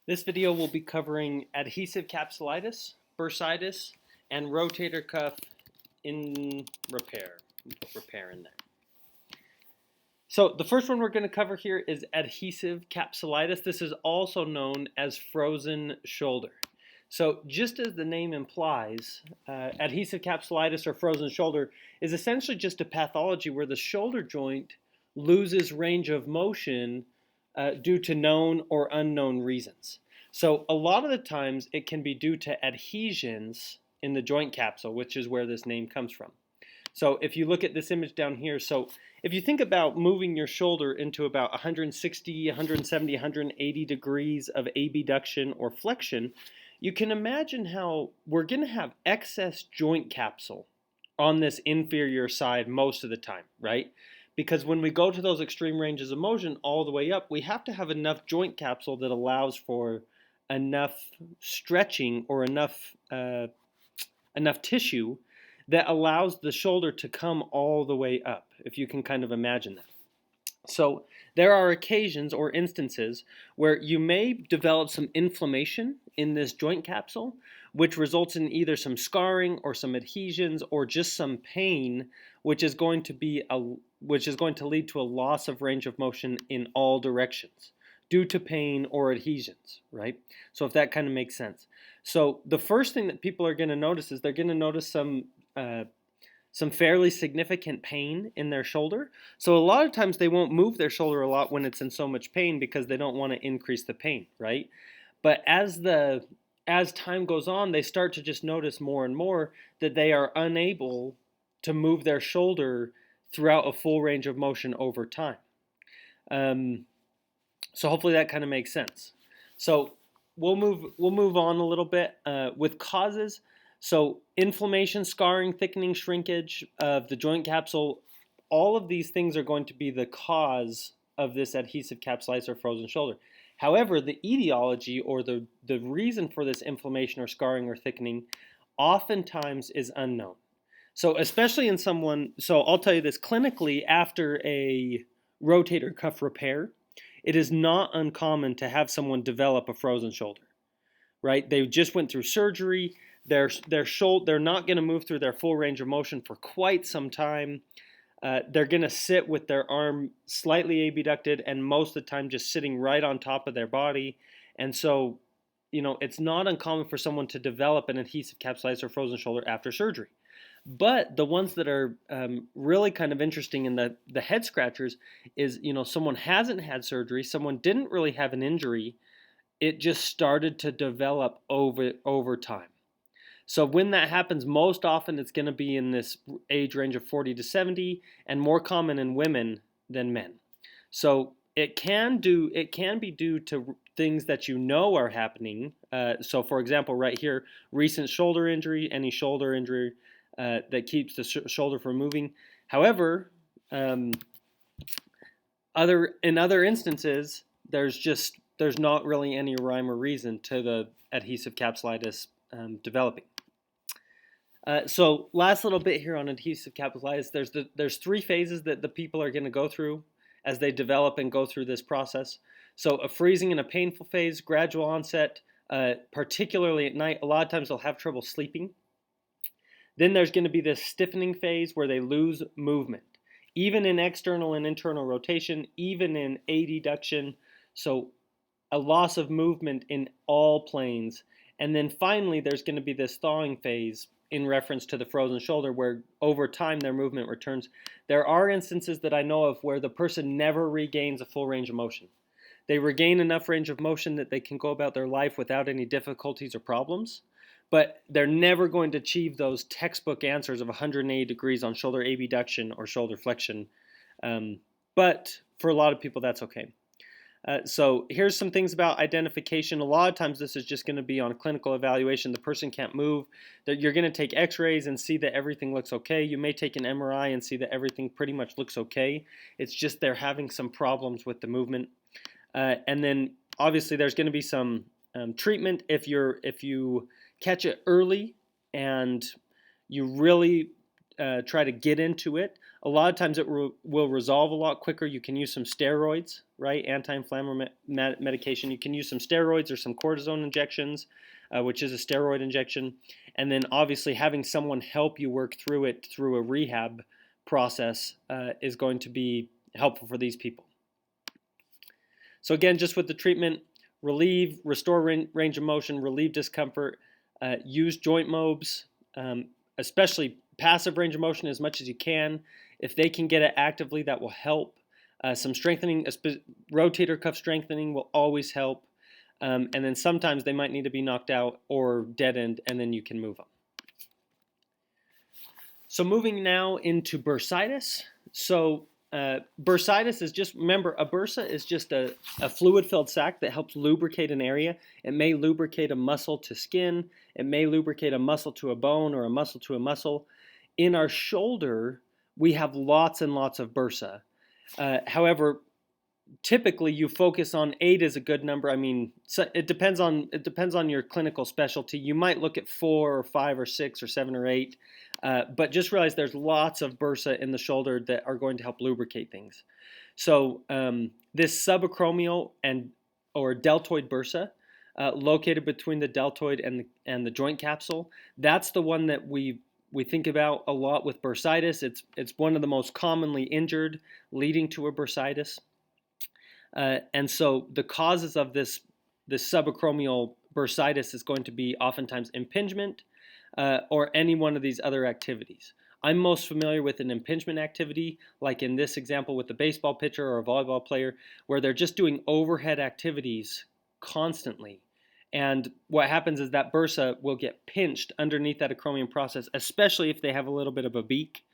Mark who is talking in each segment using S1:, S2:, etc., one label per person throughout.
S1: This video will be covering adhesive capsulitis, bursitis, and rotator cuff in repair. Put repair in there. So the first one we're going to cover here is adhesive capsulitis. This is also known as frozen shoulder. So just as the name implies, adhesive capsulitis or frozen shoulder is essentially just a pathology where the shoulder joint loses range of motion due to known or unknown reasons. So a lot of the times it can be due to adhesions in the joint capsule, which is where this name comes from. So if you look at this image down here, so if you think about moving your shoulder into about 160, 170, 180 degrees of abduction or flexion, you can imagine how we're going to have excess joint capsule on this inferior side most of the time, right? Because when we go to those extreme ranges of motion all the way up, we have to have enough joint capsule that allows for enough stretching or enough tissue that allows the shoulder to come all the way up, if you can kind of imagine that. So there are occasions or instances where you may develop some inflammation in this joint capsule, which results in either some scarring or some adhesions or just some pain, which is going to lead to a loss of range of motion in all directions due to pain or adhesions, right? So if that kind of makes sense. So the first thing that people are going to notice is they're going to notice some fairly significant pain in their shoulder. So a lot of times they won't move their shoulder a lot when it's in so much pain because they don't want to increase the pain, right? But as time goes on, they start to just notice more and more that they are unable to move their shoulder throughout a full range of motion over time. So hopefully that kind of makes sense. So we'll move on a little bit with causes. So inflammation, scarring, thickening, shrinkage of the joint capsule, all of these things are going to be the cause of this adhesive capsulitis or frozen shoulder. However, the etiology or the reason for this inflammation or scarring or thickening oftentimes is unknown. So especially in someone, so I'll tell you this, clinically after a rotator cuff repair, it is not uncommon to have someone develop a frozen shoulder, right? They just went through surgery. They're not going to move through their full range of motion for quite some time. They're going to sit with their arm slightly abducted and most of the time just sitting right on top of their body. And so, it's not uncommon for someone to develop an adhesive capsulitis or frozen shoulder after surgery. But the ones that are really kind of interesting in the head scratchers is, someone hasn't had surgery, someone didn't really have an injury, it just started to develop over time. So when that happens, most often it's going to be in this age range of 40 to 70 and more common in women than men. So it can be due to things that are happening. So for example, right here, recent shoulder injury, any shoulder injury that keeps the shoulder from moving. However, in other instances, there's not really any rhyme or reason to the adhesive capsulitis developing. So last little bit here on adhesive capsulitis, there's three phases that the people are going to go through as they develop and go through this process. So a freezing and a painful phase, gradual onset, particularly at night. A lot of times they'll have trouble sleeping. Then there's going to be this stiffening phase where they lose movement, even in external and internal rotation, even in adduction. So a loss of movement in all planes. And then finally, there's going to be this thawing phase in reference to the frozen shoulder where over time their movement returns. There are instances that I know of where the person never regains a full range of motion. They regain enough range of motion that they can go about their life without any difficulties or problems, but they're never going to achieve those textbook answers of 180 degrees on shoulder abduction or shoulder flexion. But for a lot of people, that's okay. So here's some things about identification. A lot of times this is just going to be on clinical evaluation. The person can't move. You're going to take x-rays and see that everything looks okay. You may take an MRI and see that everything pretty much looks okay. It's just they're having some problems with the movement. And then obviously there's going to be some treatment if you catch it early and you really try to get into it. A lot of times it will resolve a lot quicker. You can use some steroids, right? Anti-inflammatory medication. You can use some steroids or some cortisone injections, which is a steroid injection. And then obviously having someone help you work through it through a rehab process is going to be helpful for these people. So again, just with the treatment, relieve, restore range of motion, relieve discomfort, use joint mobs, especially passive range of motion as much as you can. If they can get it actively, that will help. Some strengthening, rotator cuff strengthening will always help. And then sometimes they might need to be knocked out or deadened, and then you can move them. So moving now into bursitis. So bursitis is just, remember, a bursa is just a fluid-filled sac that helps lubricate an area. It may lubricate a muscle to skin. It may lubricate a muscle to a bone or a muscle to a muscle. In our shoulder, we have lots and lots of bursa. However, typically you focus on 8 is a good number. I mean, so it depends on your clinical specialty. You might look at 4 or 5 or 6 or 7 or 8, but just realize there's lots of bursa in the shoulder that are going to help lubricate things. So this subacromial or deltoid bursa, located between the deltoid and the joint capsule, that's the one that we think about a lot with bursitis. It's one of the most commonly injured, leading to a bursitis. And so the causes of this subacromial bursitis is going to be oftentimes impingement or any one of these other activities. I'm most familiar with an impingement activity, like in this example with the baseball pitcher or a volleyball player, where they're just doing overhead activities constantly. And what happens is that bursa will get pinched underneath that acromion process, especially if they have a little bit of a beak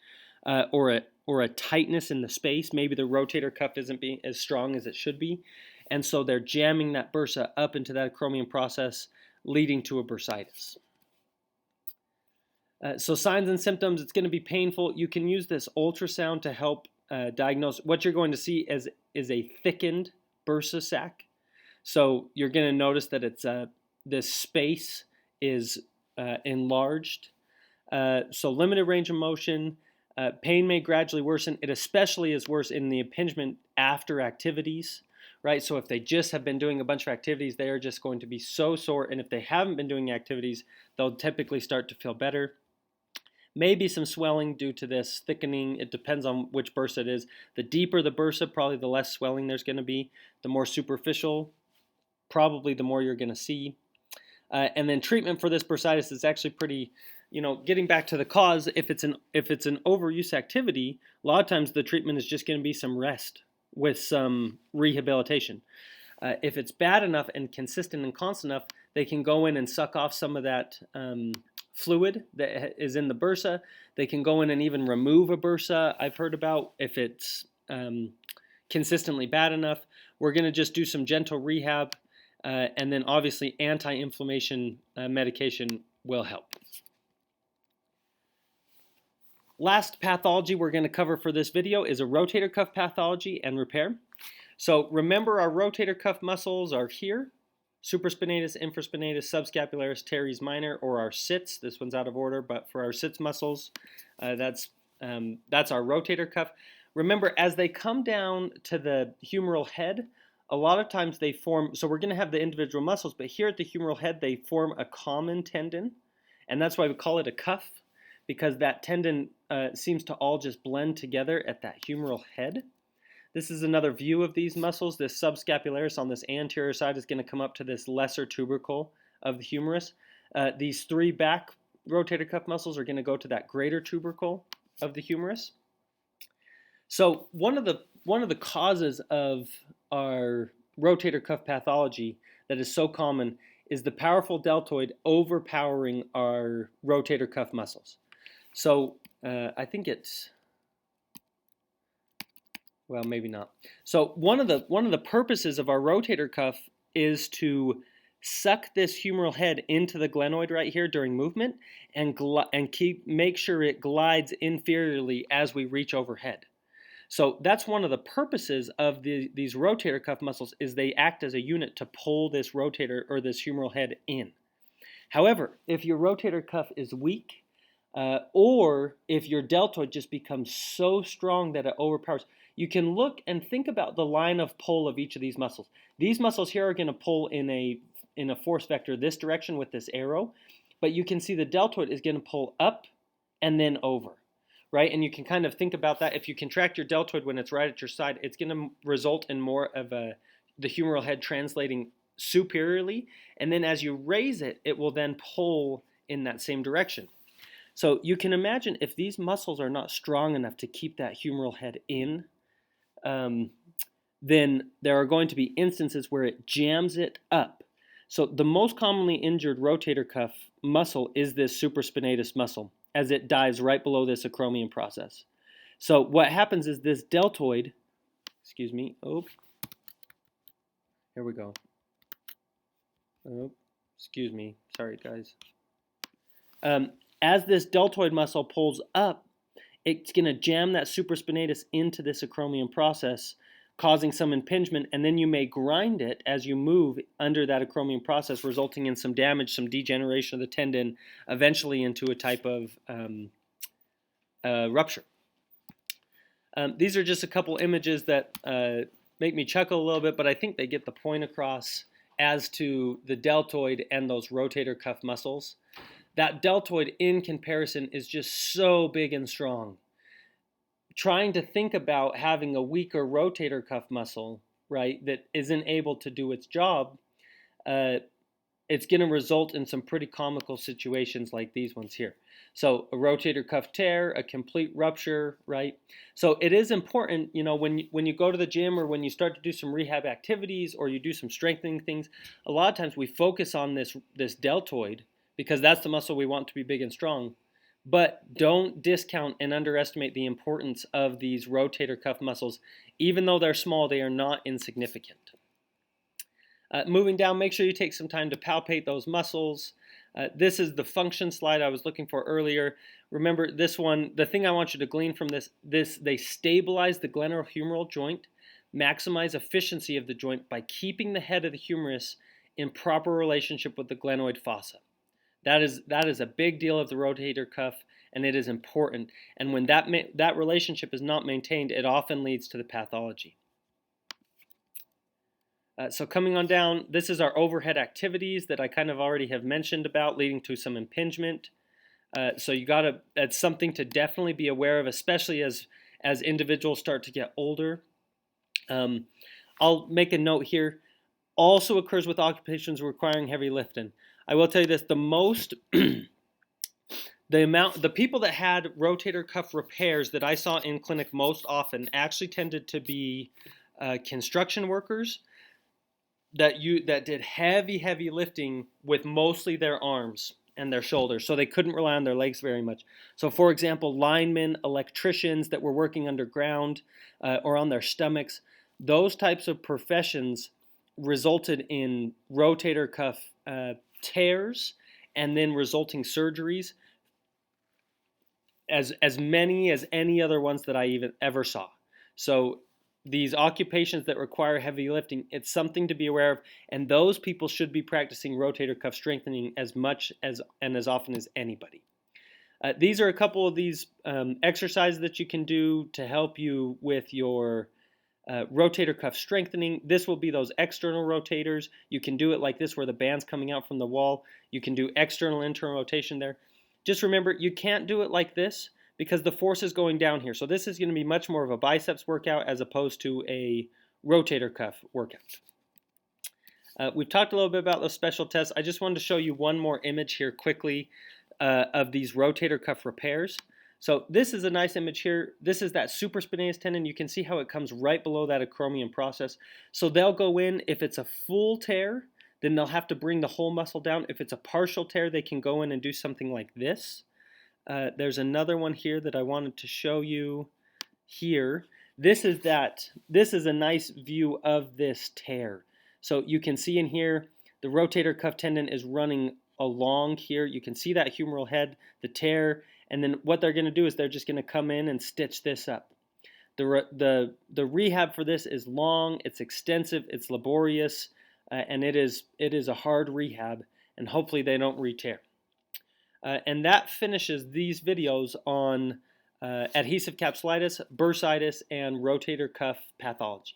S1: or a tightness in the space. Maybe the rotator cuff isn't being as strong as it should be. And so they're jamming that bursa up into that acromion process, leading to a bursitis. So signs and symptoms, it's going to be painful. You can use this ultrasound to help diagnose. What you're going to see is a thickened bursa sac. So you're going to notice that it's this space is enlarged. So limited range of motion. Pain may gradually worsen. It especially is worse in the impingement after activities, right? So if they just have been doing a bunch of activities, they are just going to be so sore. And if they haven't been doing activities, they'll typically start to feel better. Maybe some swelling due to this thickening. It depends on which bursa it is. The deeper the bursa, probably the less swelling there's going to be. The more superficial, probably the more you're going to see. And then treatment for this bursitis is actually pretty, getting back to the cause. If it's an overuse activity, a lot of times the treatment is just going to be some rest with some rehabilitation. If it's bad enough and consistent and constant enough, they can go in and suck off some of that fluid that is in the bursa. They can go in and even remove a bursa, I've heard about, if it's consistently bad enough. We're going to just do some gentle rehab, and then obviously anti-inflammation medication will help. Last pathology we're going to cover for this video is a rotator cuff pathology and repair. So remember, our rotator cuff muscles are here: supraspinatus, infraspinatus, subscapularis, teres minor, or our sits. This one's out of order, but for our sits muscles, that's our rotator cuff. Remember, as they come down to the humeral head, a lot of times they form, so we're going to have the individual muscles, but here at the humeral head, they form a common tendon, and that's why we call it a cuff, because that tendon seems to all just blend together at that humeral head. This is another view of these muscles. This subscapularis on this anterior side is going to come up to this lesser tubercle of the humerus. These 3 back rotator cuff muscles are going to go to that greater tubercle of the humerus. So one of the causes of our rotator cuff pathology that is so common is the powerful deltoid overpowering our rotator cuff muscles. So I think it's, well, maybe not. So one of the purposes of our rotator cuff is to suck this humeral head into the glenoid right here during movement and make sure it glides inferiorly as we reach overhead. So that's one of the purposes of these rotator cuff muscles, is they act as a unit to pull this rotator or this humeral head in. However, if your rotator cuff is weak, or if your deltoid just becomes so strong that it overpowers. You can look and think about the line of pull of each of these muscles. These muscles here are going to pull in a force vector this direction with this arrow, but you can see the deltoid is going to pull up and then over, right? And you can kind of think about that. If you contract your deltoid when it's right at your side, it's going to result in more of the humeral head translating superiorly, and then as you raise it, it will then pull in that same direction. So you can imagine if these muscles are not strong enough to keep that humeral head in, then there are going to be instances where it jams it up. So the most commonly injured rotator cuff muscle is this supraspinatus muscle, as it dives right below this acromion process. So what happens is this deltoid, excuse me, oh, here we go. Oh, excuse me, sorry guys. As this deltoid muscle pulls up, it's going to jam that supraspinatus into this acromion process, causing some impingement, and then you may grind it as you move under that acromion process, resulting in some damage, some degeneration of the tendon, eventually into a type of rupture. These are just a couple images that make me chuckle a little bit, but I think they get the point across as to the deltoid and those rotator cuff muscles. That deltoid in comparison is just so big and strong. Trying to think about having a weaker rotator cuff muscle, right, that isn't able to do its job, it's going to result in some pretty comical situations like these ones here. So a rotator cuff tear, a complete rupture, right? So it is important, you know, when you go to the gym or when you start to do some rehab activities or you do some strengthening things, a lot of times we focus on this deltoid because that's the muscle we want to be big and strong. But don't discount and underestimate the importance of these rotator cuff muscles. Even though they're small, they are not insignificant. Moving down, make sure you take some time to palpate those muscles. This is the function slide I was looking for earlier. Remember this one, the thing I want you to glean from this, they stabilize the glenohumeral joint, maximize efficiency of the joint by keeping the head of the humerus in proper relationship with the glenoid fossa. That is a big deal of the rotator cuff, and it is important. And when that relationship is not maintained, it often leads to the pathology. So coming on down, this is our overhead activities that I kind of already have mentioned about, leading to some impingement. So that's something to definitely be aware of, especially as individuals start to get older. I'll make a note here. Also occurs with occupations requiring heavy lifting. I will tell you this, the people that had rotator cuff repairs that I saw in clinic most often actually tended to be construction workers that did heavy lifting with mostly their arms and their shoulders, so they couldn't rely on their legs very much. So for example, linemen, electricians that were working underground or on their stomachs, those types of professions resulted in rotator cuff tears and then resulting surgeries as many as any other ones that I ever saw. So these occupations that require heavy lifting, it's something to be aware of, and those people should be practicing rotator cuff strengthening as much as and as often as anybody. These are a couple of these exercises that you can do to help you with your rotator cuff strengthening. This will be those external rotators. You can do it like this where the band's coming out from the wall. You can do external, internal rotation there. Just remember, you can't do it like this because the force is going down here. So this is going to be much more of a biceps workout as opposed to a rotator cuff workout. We've talked a little bit about those special tests. I just wanted to show you one more image here quickly of these rotator cuff repairs. So this is a nice image here. This is that supraspinatus tendon. You can see how it comes right below that acromion process. So they'll go in, if it's a full tear, then they'll have to bring the whole muscle down. If it's a partial tear, they can go in and do something like this. There's another one here that I wanted to show you here. This is a nice view of this tear. So you can see in here, the rotator cuff tendon is running along here. You can see that humeral head, the tear, and then what they're going to do is they're just going to come in and stitch this up. The rehab for this is long, it's extensive, it's laborious, and it is a hard rehab, and hopefully they don't re-tear. And that finishes these videos on adhesive capsulitis, bursitis, and rotator cuff pathology.